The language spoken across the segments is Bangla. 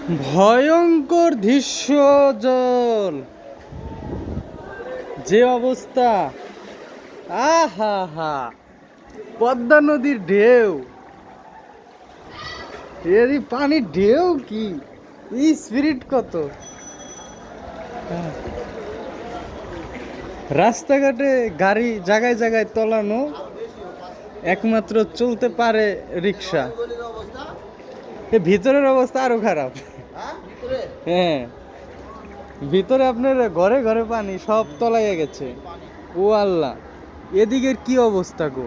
ভয়ঙ্কর দৃশ্য জল, যে অবস্থা! আহা হা, পদ্মা নদীর ঢেউ, এরই পানির ঢেউ কি স্পিরিট কত! রাস্তাঘাটে গাড়ি জায়গায় জায়গায় তলানো, একমাত্র চলতে পারে রিক্সা। ভিতরের অবস্থা আরো খারাপ। হ্যাঁ, ভিতরে আপনার ঘরে ঘরে পানি, সব তলাইয়া গেছে। ও আল্লাহ, এদিকের কি অবস্থা গো!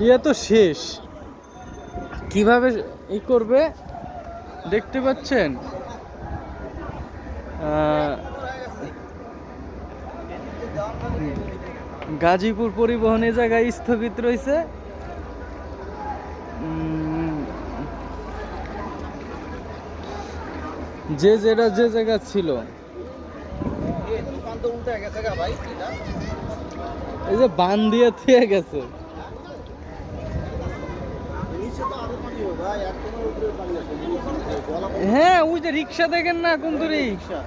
ইয়ে তো শেষ, কিভাবে ই করবে দেখতে পাচ্ছেন। গাজীপুর পরিবহনের জায়গায় স্থগিত রয়েছে। যে যেটা যে জায়গা ছিল, এই যে বান দিয়ে থুয়ে গেছে। হ্যাঁ, ওই যে রিক্সা দেখেন না, কোন দূরে রিক্সা।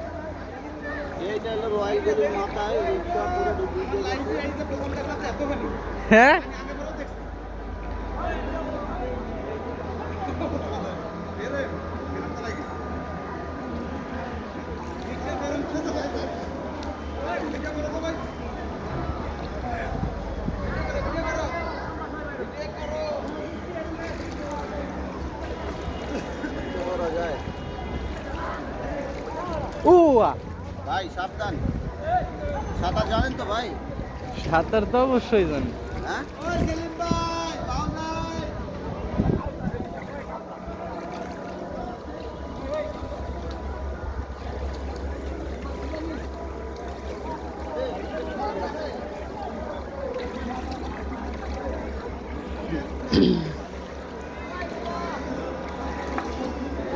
হ্যাঁ, ও ভাই সাবধান, সাঁতার জানেন তো ভাই? সাঁতার তো অবশ্যই জানি। হ্যাঁ,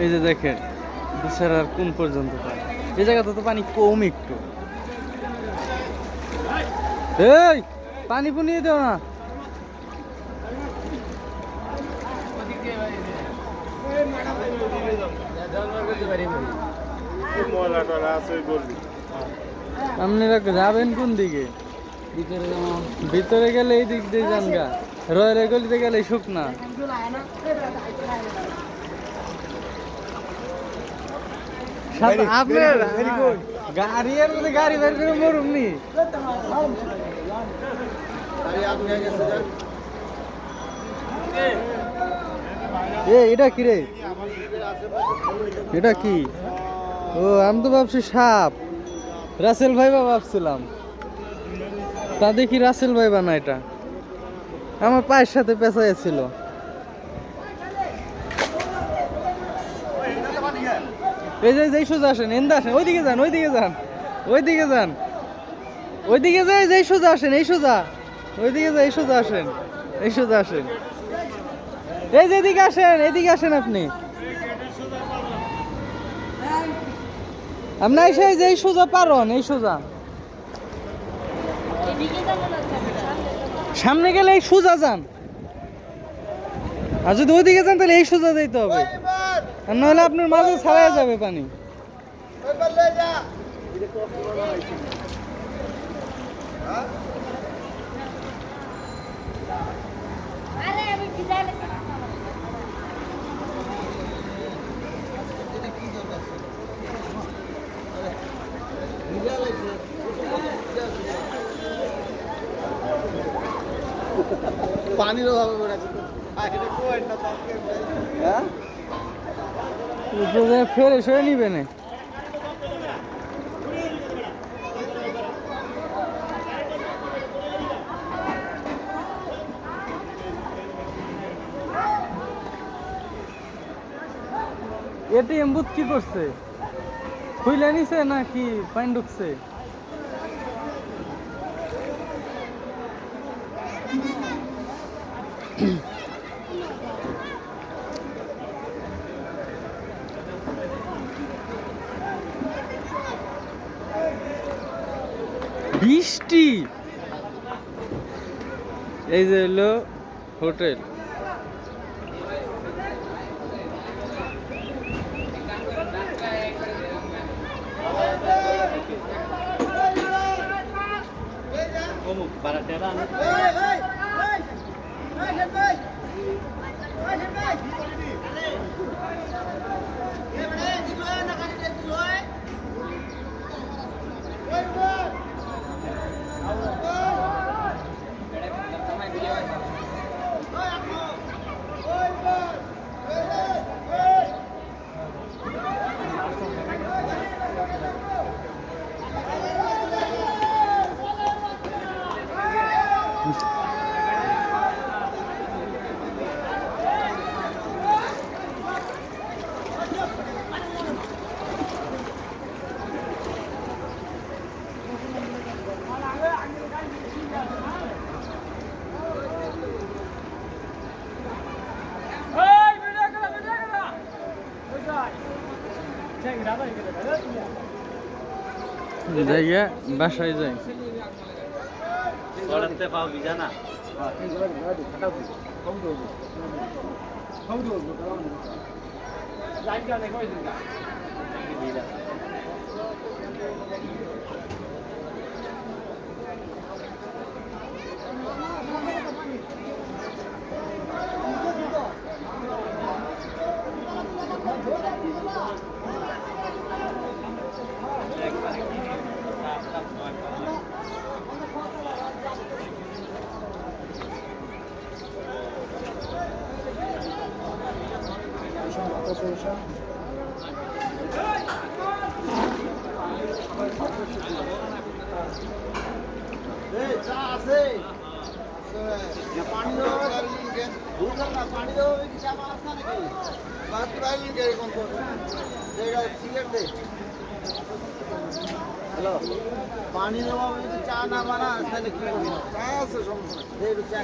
এই যে দেখেন বিচার আর কোন পর্যন্ত পানি। এই জায়গাতে তো পানি কম একটু। এই পানি পুনিয়ে দেও না। আপনারা যাবেন কোন দিকে? ভিতরে গেলে এই দিক দিয়ে যান গা, রয়ের গলিতে গেলে শুকনা। আপনার গাড়ি আর মধ্যে গাড়ি বের করে মরুম নি। এটা কি রে? এটা কি? ও, আমি তো ভাবছি সাপ। রাসেল ভাইবা ভাবছিলাম, তা দেখি রাসেল ভাইবা না, এটা আমার পায়ের সাথে পেঁচাইয়া ছিল। এই যে যেই সোজা আসেন, এন্দা আসেন, ওইদিকে যান, ওইদিকে যান, ওইদিকে যান, ওইদিকে যাই, যেই সোজা আসেন, এই সোজা, ওইদিকে যাই, এই সোজা আসেন, এই সোজা আসেন, এই যে এদিকে আসেন, এদিকে আসেন আপনি। আপনি এসে যে এই সোজা পারন, এই সোজা সামনে গেলে এই সোজা যান, আর যদি ওইদিকে যান তাহলে এই সোজা যাইতে হবে, আর নাহলে আপনার মাঝে ছাড়া যাবে পানি। পানির অভাবে ফের এসে নিবে না। এটিএম বুথ কি করছে? খুইলে নিছে নাকি পানি ঢুকছে? বৃষ্টি, এই যে হলো হোটেল। জায়গা বাসায় যাই চা আছে পানি দেওয়া পানি দেওয়া হবে কি চা মাছ না নাকি মাত্র আইলেন কে কোন সিগারেট দে হ্যালো পানি দেওয়া হবে যদি চা না বানা তাহলে কি করবি চা আছে সমস্যা দে একটু চা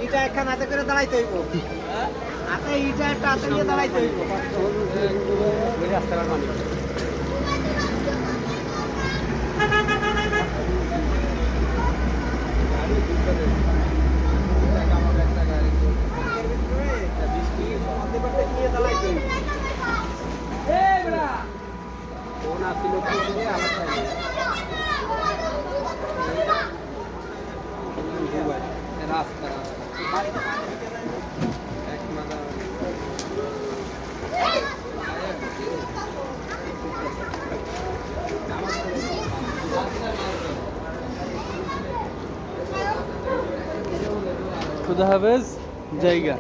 ইটা একখান হাতে করে দাঁড়াইতে হইব হাতে ইটা একটা হাতে নিয়ে দাঁড়াইতে হইব খুদা হাফেজ জায়গা